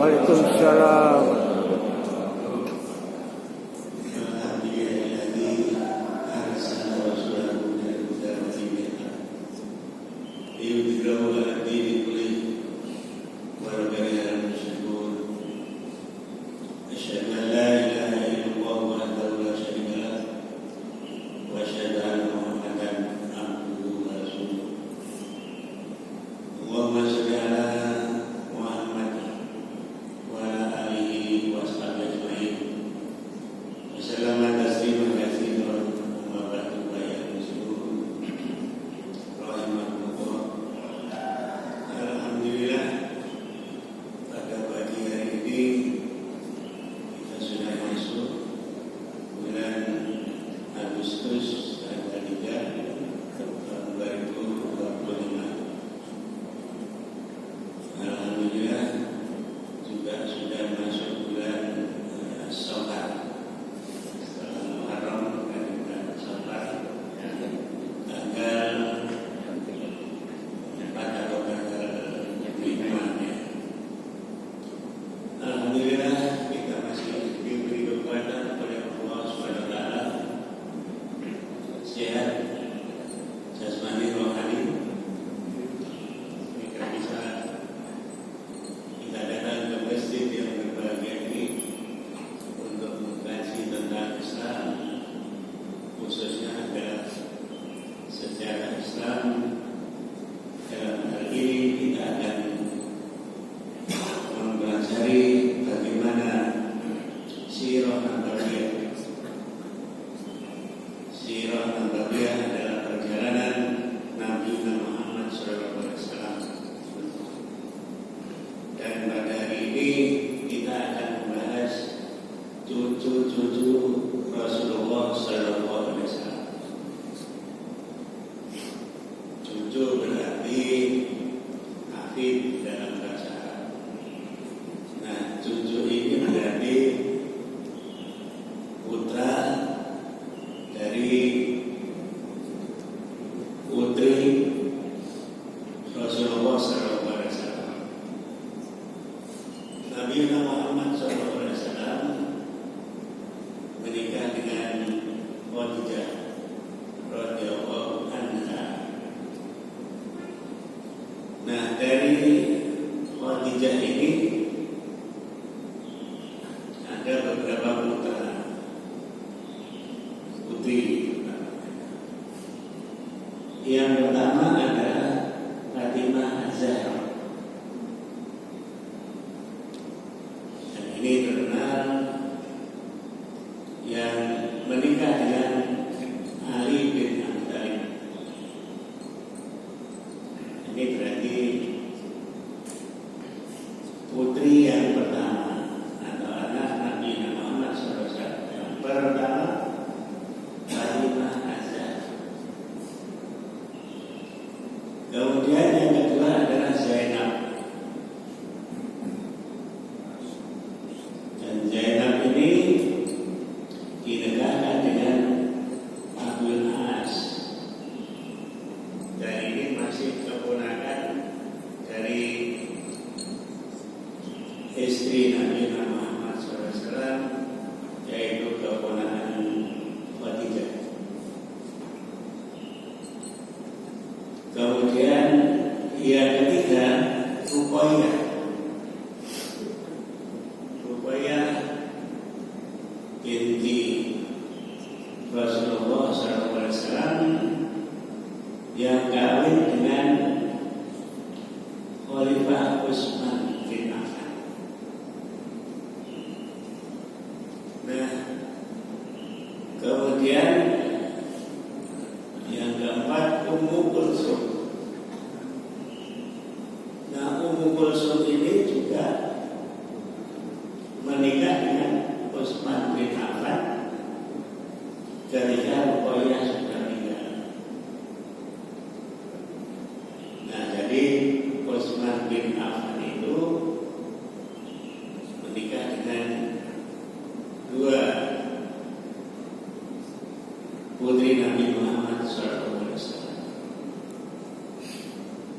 Waalaikumsalam.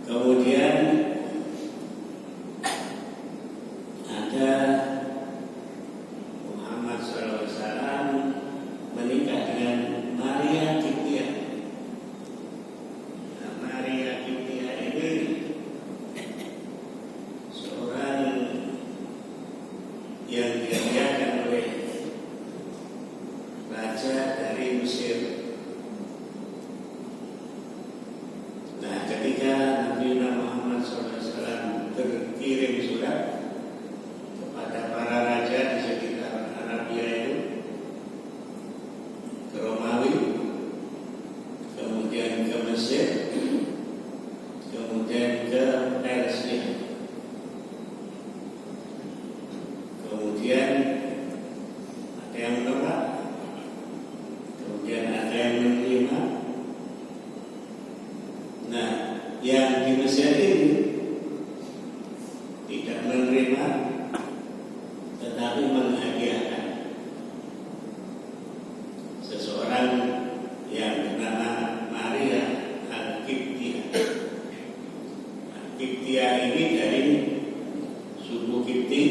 Kemudian ada mengirim surat kepada para raja di sekitar Arabia itu, ke Romawi, kemudian ke Mesir, kemudian ke Persia, kemudian ada yang menolak, kemudian ada yang menerima. Nah, yang di Mesir ini tidak menerima, tetapi menghadiahkan seseorang yang bernama Maria Al-Qibtiyah. Qibtiyah ini dari suku Qibti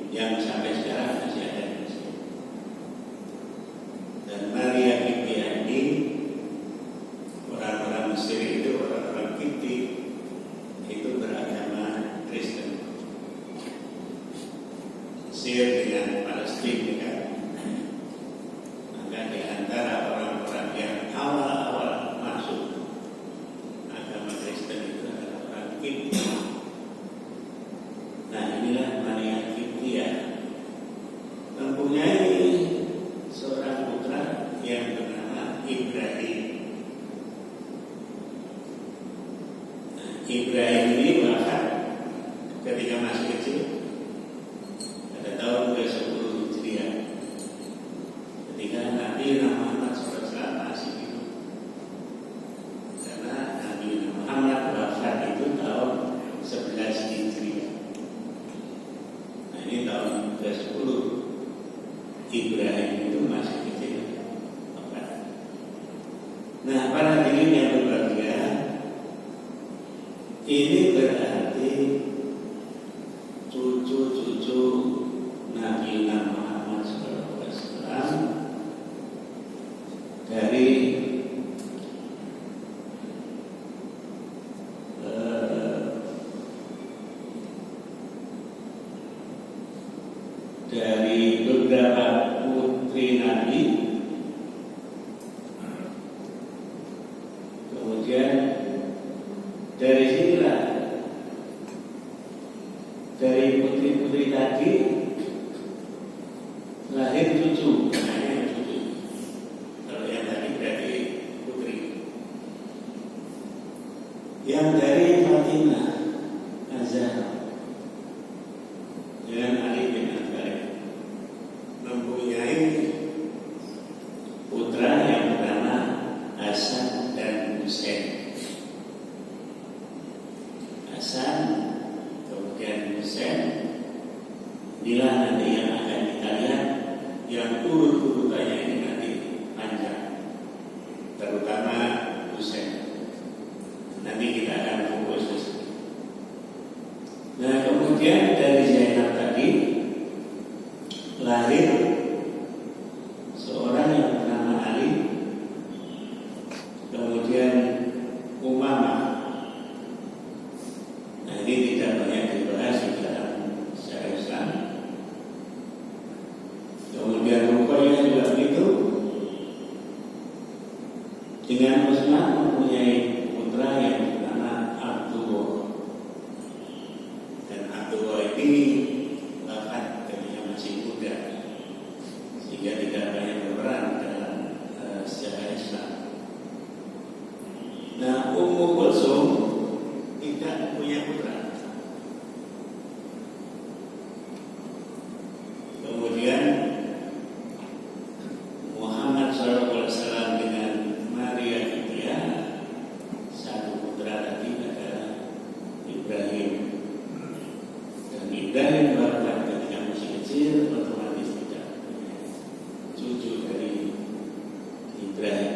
yang sampai sekarang masih ada di Mesir. Dan Maria Qibtiyah ini, orang-orang Mesir itu, orang-orang Qibti itu beragama Kristen. Mesir dengan Palestina kan. Maka di antara orang-orang yang awal-awal masuk agama Kristen itu adalah orang Qibti. Nah, inilah Maria Qibtiyah mempunyai seorang putra yang bernama Ibrahim. Nah, Ibrahim ini wafat ketika masih kecil pada tahun ke-10 Hijriah, ketika Nabi Muhammad SAW masih hidup. Karena Nabi Muhammad wafat itu tahun 11 Hijriah. Nah, ini tahun ke-10. Ibrahim itu masih kecil. Nah, para hadirin yang berbahagia, ini berarti cucu-cucu Nabi Muhammad SAW dari beberapa putri Nabi, kemudian dari sinilah, dari putri-putri tadi lahir cucu. Nah, ini cucu. Kalau yang tadi berarti putri. Yang dari Fatimah Az-Zahra dengan Ali bin Abi Thalib mempunyai putra yang bernama Hasan dan Husain. Hasan kemudian Husain, inilah nanti yang akan kita lihat, yang urut-urutannya ini nanti panjang, terutama Husain. Nanti kita akan fokus ke sini. Nah, kemudian dari Zainab tadi lahir seorang yang bernama Ali, kemudian Umamah. Nah, ini tidak banyak dibahas di dalam sejarah Islam. Kemudian Ruqayyah juga begitu. Dengan Utsman mempunyai putra yang bernama Abdullah. Dan Abdullah ini wafat ketika masih muda, sehingga tidak banyak berperan dalam sejarah Islam. Nah, Ummu Kulsum tidak punya putra. Kemudian Muhammad SAW dengan Maria Qibtiyah, satu putra tadi adalah Ibrahim. Dan Ibrahim wafat ketika masih kecil, otomatis tidak punya cucu dari Ibrahim.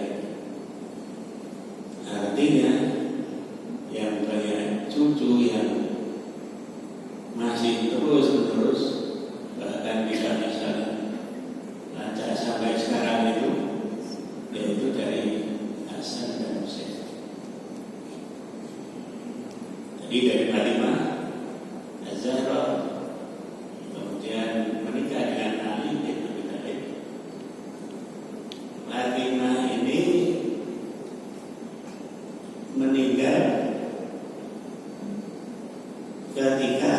Artinya yang banyak cucu yang masih terus-menerus, bahkan tidak bisa lancar sampai sekarang itu, yaitu dari Hasan dan Husain. Jadi dari Fatimah Az-Zahra, kemudian menikah dengan Ali bin Abi Thalib. Fatimah ini meninggal ketika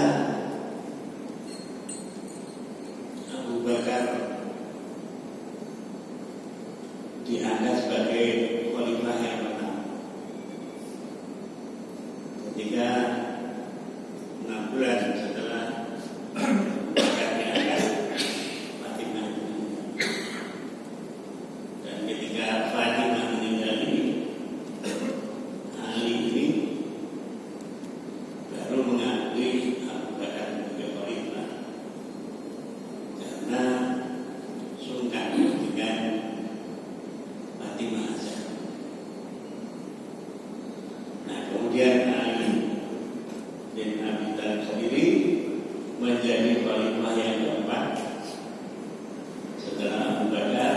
bin Abi Thalib sendiri menjadi khalifah yang keempat setelah Abu Bakar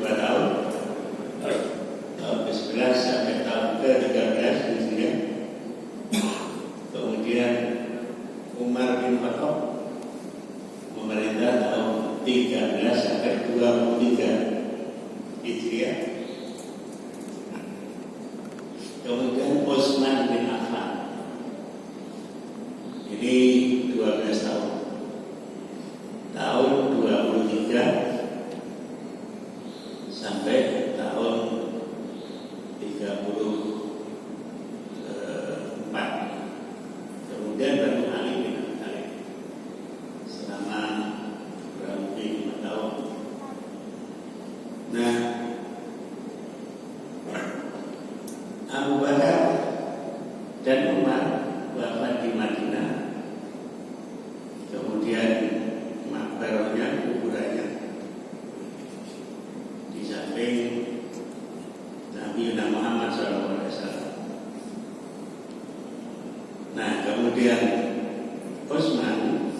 2 tahun, tahun ke-11 sampai tahun ke-13 Hijriah. Kemudian Umar bin Khattab memerintah tahun 13 sampai 23 Hijriah. Kemudian Utsman bin Affan ini 12 tahun, tahun 23 sampai tahun 34. Kemudian baru Ali bin Abi Thalib selama kurang lebih 5 tahun. Nah, Abu Bakar dan Umar wafat di Madinah. Kemudian makbarahnya, kuburannya di samping Nabi Muhammad SAW. Nah, kemudian Utsman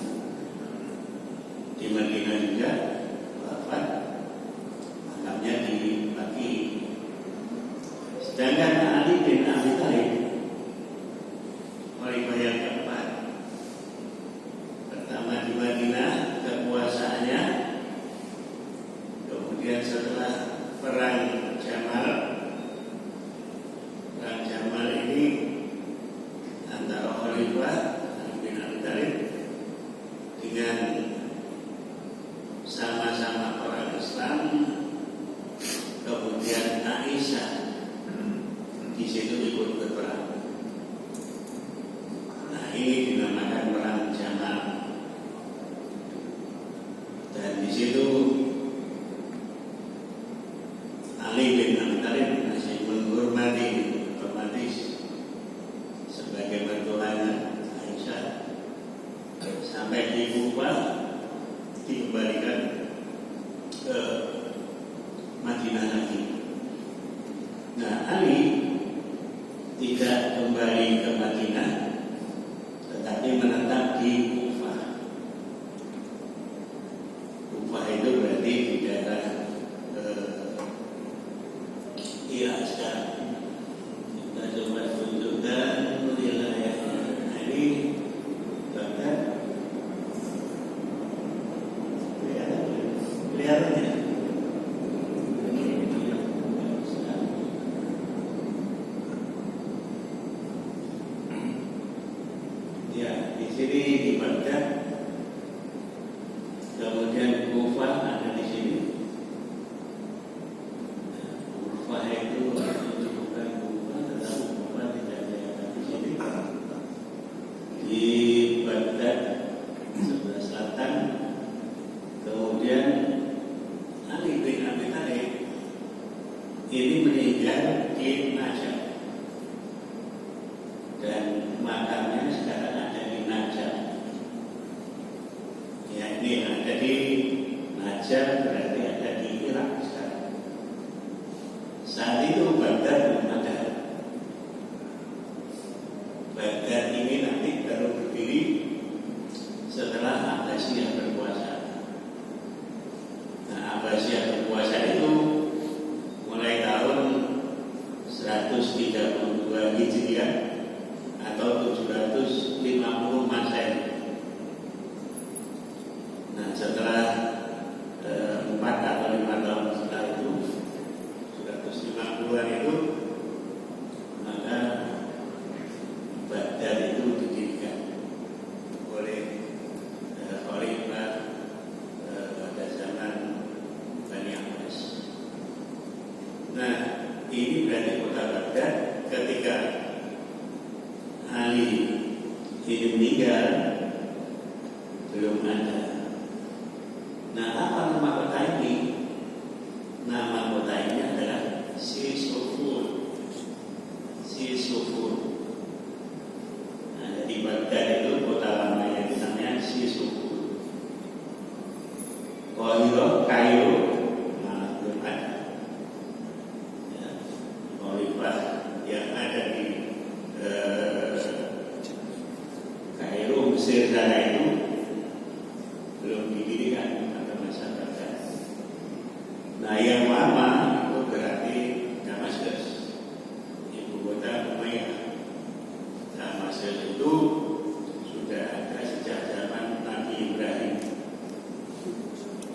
di Madinah juga wafat, makamnya di Baqi. Sedangkan Ali bin Abi Thalib khalifah yang keempat, pertama di Madinah kekuasaannya, kemudian setelah perang Jamal ini antara khalifah Ali bin Abi Thalib dengan sama-sama orang Islam, kemudian Aisyah di situ ikut berperang. Nah, ini dinamakan perang Jamal. Dan di situ Ali bin Abi Thalib masih menghormati otomatis sebagai mertuanya Aisyah sampai di Kufah dikembalikan ke Madinah lagi. Nah, Ali tidak kembali ke Madinah, tetapi menetap di Kufah. Kufah itu berarti di daerah Irak sekarang. Kita coba tunjukkan wilayah. Nah, ini bahkan kelihatan ya. Ya, di sini di Baghdad, kemudian Kufah ada di sini. Kufah itu bukan Kufah, tetapi Kufah tidak ada di sini. Di Baghdad sebelah selatan, kemudian Ali bin Abi Thalib ini meninggal di Najaf dan makamnya sekarang ada di Najaf. Ya, ini ada di Najaf, berarti ada di Irak sekarang. Saat itu Baghdad belum ada. Baghdad ini nanti baru berdiri setelah Abbasiyah berkuasa. Nah, Abbasiyah berkuasa itu mulai tahun 132 Hijriah atau 750 Masehi. Nah, setelah 4 atau 5 tahun setelah itu, 150-an itu, maka Baghdad itu didirikan oleh khalifah pada zaman Bani Abbas. Nah, ini berarti kota Baghdad ketika Ali ini meninggal belum ada. Nah, apa nama kota ini? Nama kota ini adalah Sisufur. Nah, jadi Baghdad itu kota lama yang namanya Sisufur. Kairo, nah, belum ada. Ya, khalifah yang ada di Mesir sana itu belum didirikan pada masa Baghdad. Nah, yang lama itu berarti Damaskus, ibu kota Umayyah. Damaskus itu sudah ada sejak zaman Nabi Ibrahim.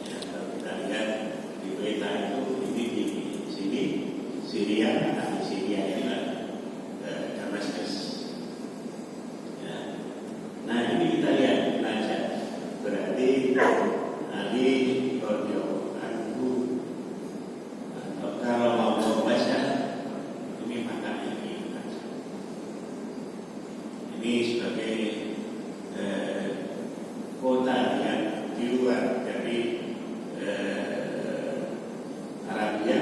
Ya, kalau kita lihat di peta itu, ini di sini Syria, di Syria inilah Damaskus. Ya. Nah, ini kita lihat aja. Berarti Ali Rodyo Anhu, atau kalau mau membaca ini makanya ini. Ini sebagai kota yang di luar dari Arabia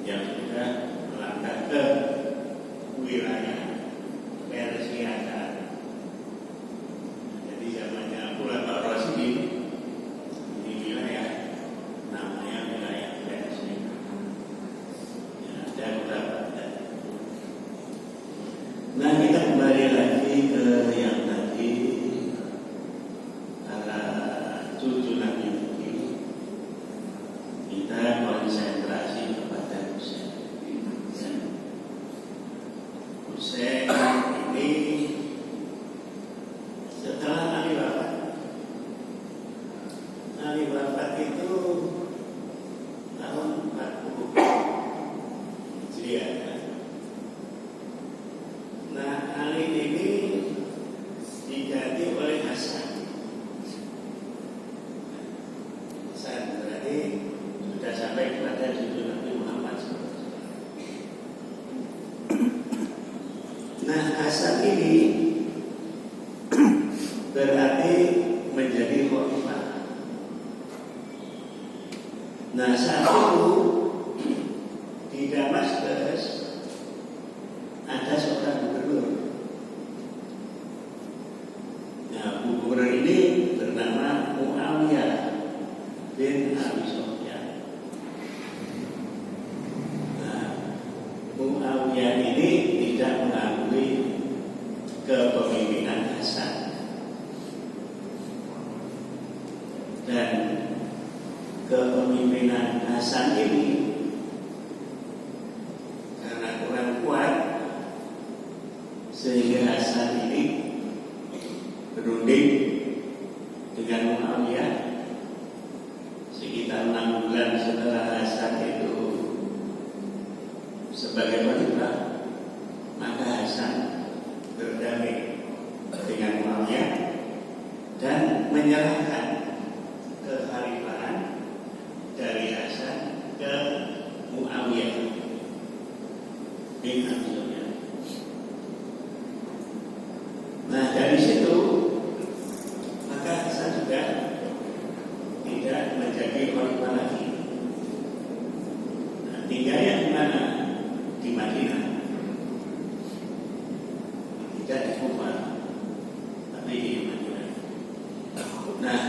yang sudah melangkah ke wilayah Persia. Jadi zamannya Khulafaur Rasyidin, ini wilayah namanya wilayah Persia. Ya, dan Baghdad. Nah, kita kembali lagi ke yang tadi, para cucu Nabi ini. Kita konsentrasi kepada Husain. Husain ini setelah Ali wafat itu tahun 40 Hijriah. Nah, Ali ini diganti oleh Hasan. Hasan berarti sudah sampai kepada cucu Nabi Muhammad SAW. Nah, Hasan ini berarti menjadi khalifah. Nah, saat itu di Damaskus ada seorang gubernur. Nah, gubernur ini bernama Muawiyah bin Abi Sufyan. Nah, Muawiyah ini tidak mengakui kepemimpinan Hasan. Dan kepemimpinan Hasan ini karena kurang kuat, sehingga Hasan ini berunding dengan Muawiyah. Sekitar 6 bulan setelah Hasan itu sebagai khalifah, maka Hasan berdamai dengan Muawiyah dan menyerahkan kekhalifahan dari Hasan ke Muawiyah bin Abi Sufyan. Nah, dari situ maka Hasan juga tidak menjadi khalifah lagi. Nah, tinggalnya di mana? Di Madinah. Tidak di Kufah, tapi di Madinah. Nah,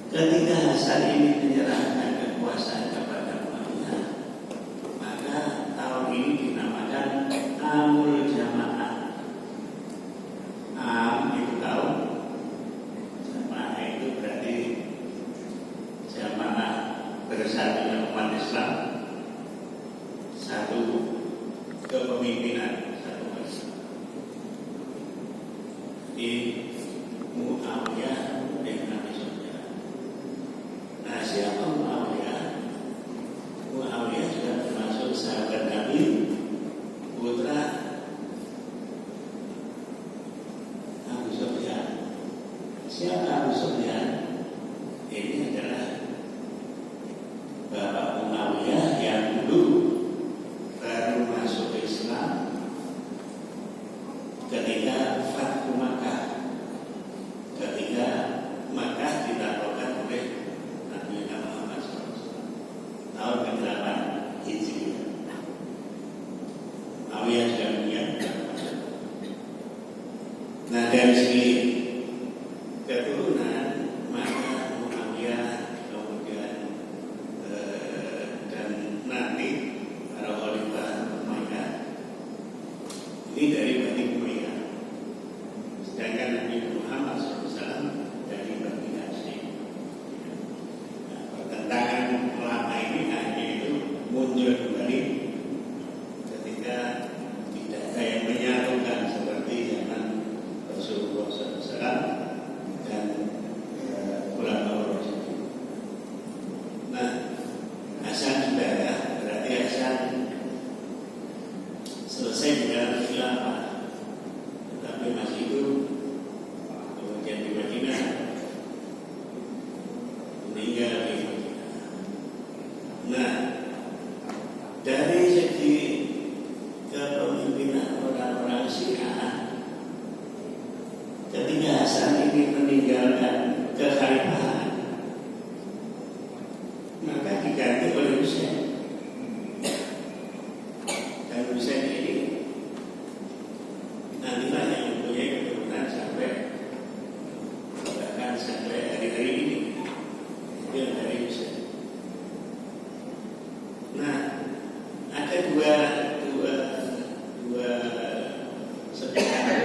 ketika Hasan ini menyerahkan kekuasaan kepada Muawiyah, maka tahun ini dinamakan Amul Jamaah. Am itu tahun, Jamaah itu berarti jamaah bersatunya umat Islam, satu kepemimpinan, satu Islam. Di Muawiyah bin Abi Sufyan. Nah, siapa Muawiyah? Muawiyah juga termasuk sahabat Nabi, putra Abu Sufyan. Siapa Abu Sufyan? Ini adalah bapak Muawiyah yang dulu baru masuk Islam ketika Fathu Makkah, ketika Makkah ditaklukkan oleh Nabi Muhammad SAW tahun ke-8 Hijriah. Muawiyah sudah punya. Nah, dari segi keturunan, maka Muawiyah kemudian dan nanti para khalifah Umayyah ini dari Bani Umayyah. Sedangkan Nabi Muhammad ketika Hasan ini meninggalkan kekhalifahan, maka diganti oleh Husain. Dan Husain ini nantilah yang mempunyai keturunan sampai bahkan sampai hari-hari ini. Itu dari Husain. Nah, ada dua sebutan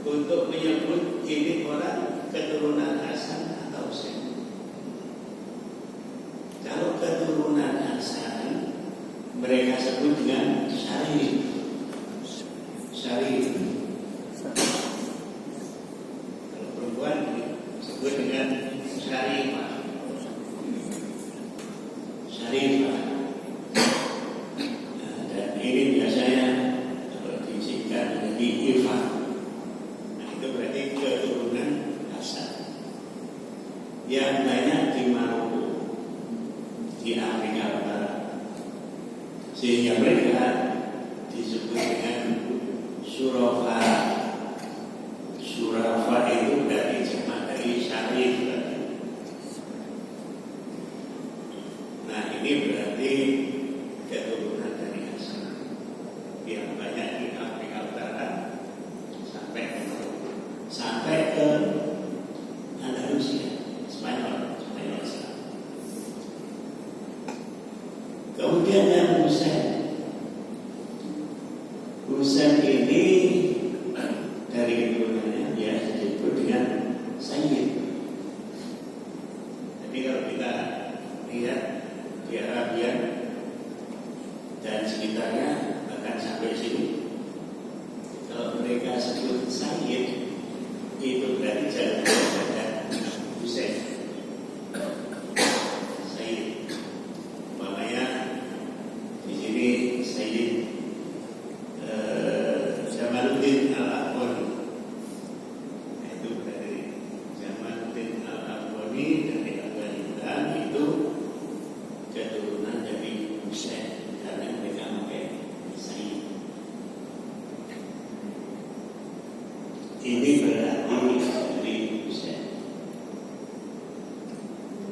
untuk menyebut ini orang keturunan Hasan atau Husain. Kalau keturunan Hasan, mereka sebut dengan Syarif. Syarif. Kalau perempuan disebut dengan Syarifah. Syarifah. Dan ini biasanya kalau disingkat menjadi Ifa. Nah, itu berarti keturunan Hasan yang banyak di Maroko, di Afrika Utara, sehingga mereka disebut dengan Surafa. Surafa itu dari jamak dari Syarif. Nah, ini berarti keturunan dari Hasan yang banyak di Afrika Utara sampai ke Maroko, sampai ke Andalusia, Spanyol. Kemudian yang Husain ini dari keturunannya dia disebut dengan Sayyid. Jadi kalau kita lihat di Arabia dan sekitarnya bahkan sampai sini, kalau mereka sebut Sayyid itu berarti jauh dari Husain. Sayyid, umpamanya di sini Sayyid Jamaluddin Al-Afghani. Itu dari Jamaluddin Al-Afghani dari Afghanistan, itu keturunan dari Husain karena mereka pakai Sayyid. Ini berarti dari Husain.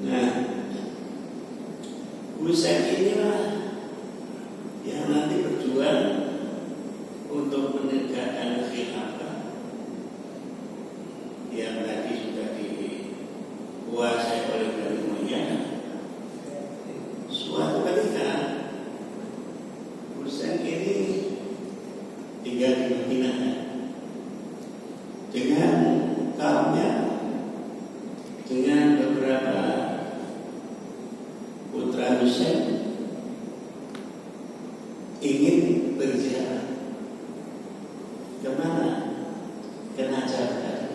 Nah, Husain inilah yang nanti berjuang untuk menegakkan khilafah yang tadi sudah dikuasai oleh Bani Umayyah. Suatu ketika Husain ini tinggal di Madinah dengan kaumnya, dengan beberapa putra Husain, ingin berjalan kemana? Ke Najaf tadi,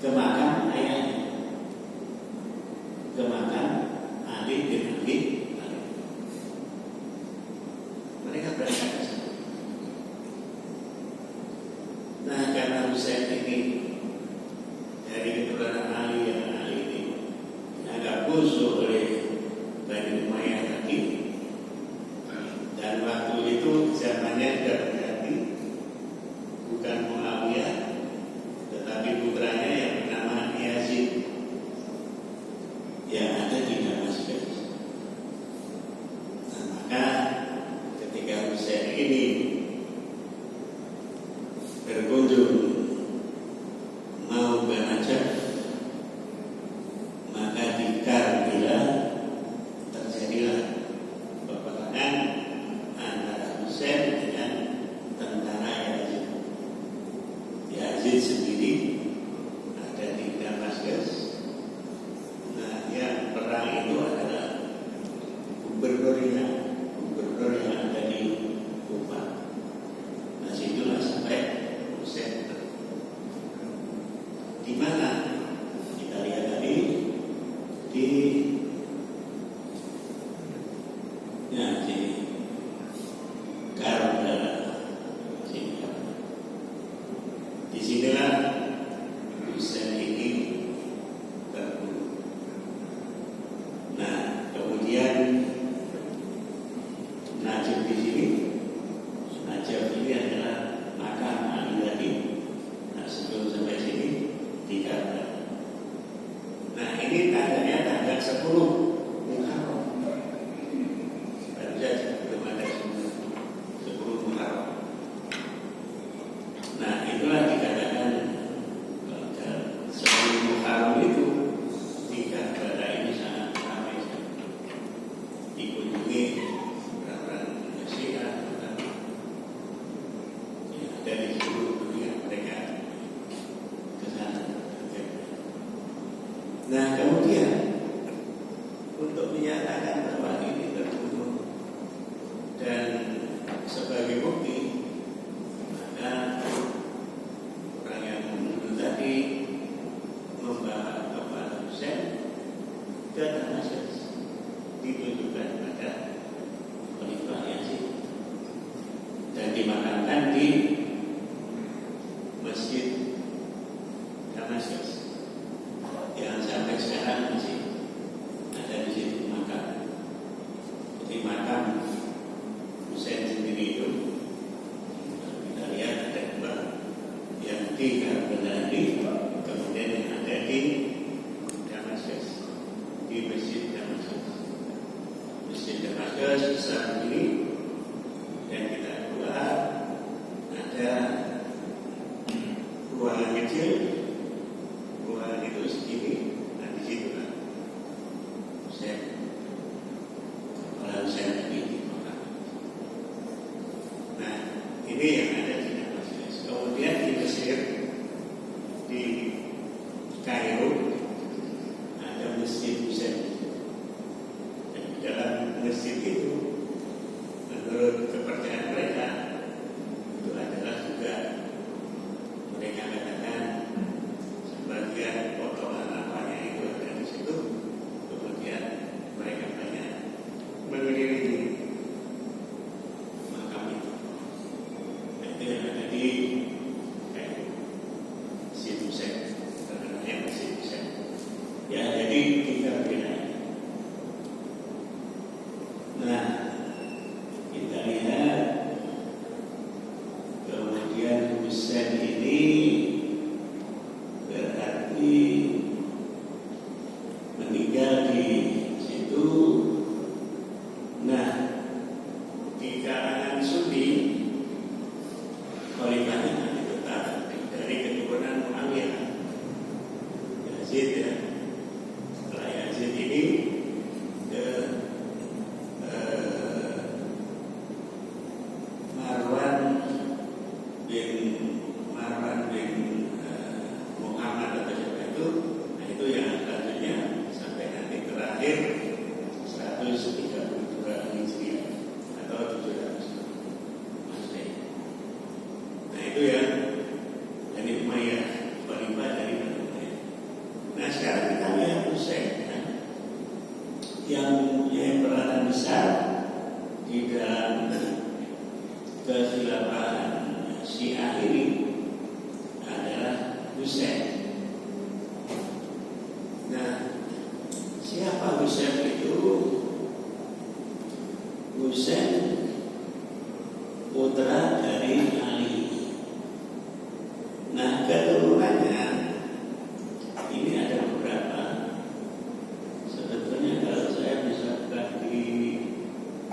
ke makam ayahnya, ke makam Ali bin Abi Thalib. Mereka berangkat ke sana. Nah, karena Husain ini dari keturunan Ali, yang Ali ini agak busuk oleh Bani Umayyah tadi, dan waktu itu zamannya sudah berganti, bukan Muawiyah tetapi putranya yang bernama Yazid yang ada di Damaskus. Nah, maka ketika Husain ini berkunjung mau ke Najaf, maka di Karbala terjadilah peperangan antara Husain dengan tentara Yazid. Yazid sendiri ada di Damaskus. Nah, yang perang itu adalah gubernur yang ada di Kufah. Nah, situlah sampai Husain. Di mana kita lihat tadi di Karbala. Di sinilah Husain ini terbunuh. Nah, kemudian Najaf di sini, Najaf ini adalah makam Ali tadi. Nah, sebelum itulah dikatakan sebelum Muharram itu 3 negara ini sangat ramai dikunjungi orang-orang Asia yang ada di seluruh dunia, mereka ke sana. Nah, kemudian untuk menyatakan bahwa ini terbunuh dan sebagai bukti, maka orang yang membunuh tadi membawa kepala Husain ke Damaskus, ditunjukkan pada Khalifah Yazid dan dimakamkan di Masjid Damaskus yang sampai sekarang masih ada di situ makam. Jadi makam Husain sendiri itu kita lihat ada 2, yang di Karbala, kemudian yang ada di Damaskus, di Masjid Damaskus. Masjid Damaskus besar ini, dan kita keluar ada ruangan kecil, ruangan itu segini, nah di situ kan Husain, kepala Husain tadi dimakamkan. Nah, ini yang ada di Damaskus. Kemudian di Mesir, di Kairo, ada Masjid Husain. Dan di dalam masjid itu, menurut kepercayaan mereka, itu adalah juga mereka katakan sebagian potongan apanya itu ada di situ. Kemudian mereka banyak mengelilingi makam itu. Nah, itu yang ada di Masjid Husain, namanya Masjid Husain. Ya, jadi 3 wilayah. Nah, kita lihat kemudian Husain ini berarti meninggal di situ. Nah, di kalangan Sunni, khalifahnya masih tetap dari keturunan Muawiyah, Yazid ya. Setelah Yazid ini ke Marwan bin Muhammad atau siapa itu. Nah, itu yang selanjutnya sampai nanti terakhir 132 Hijriah atau 700 Masehi. Nah, itu yang dari Umayyah, khalifah dari Bani Umayyah. Nah, sekarang kita lihat Husain kan, yang mempunyai peranan besar di dalam kekhilafahan Syiah ini adalah Husain. Nah, siapa Husain itu? Husain putra dari Ali. Nah, keturunannya ini ada beberapa. Sebetulnya kalau saya bisa buka di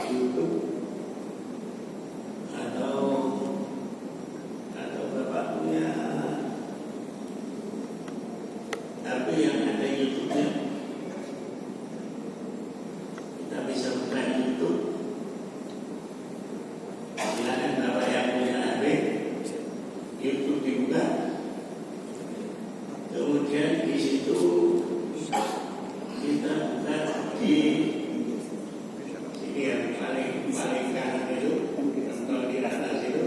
YouTube atau Bapak punya HP yang ada YouTube-nya, kita bisa buka YouTube. Silakan Bapak yang punya HP, YouTube dibuka. Kemudian di situ kita buka di sini yang paling kanan itu, kalau di atas itu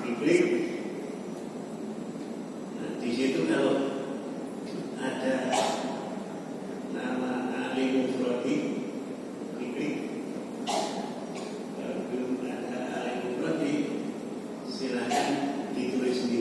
diklik. Nah, di situ kalau ada nama Ali Mufrodi, diklik. Kalau belum ada Ali Mufrodi, silakan ditulis sendiri.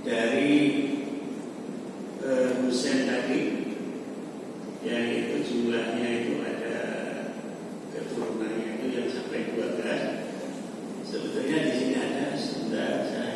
dari Husain tadi, yang itu jumlahnya itu ada keturunannya itu yang sampai 12. Sebetulnya di sini ada 9.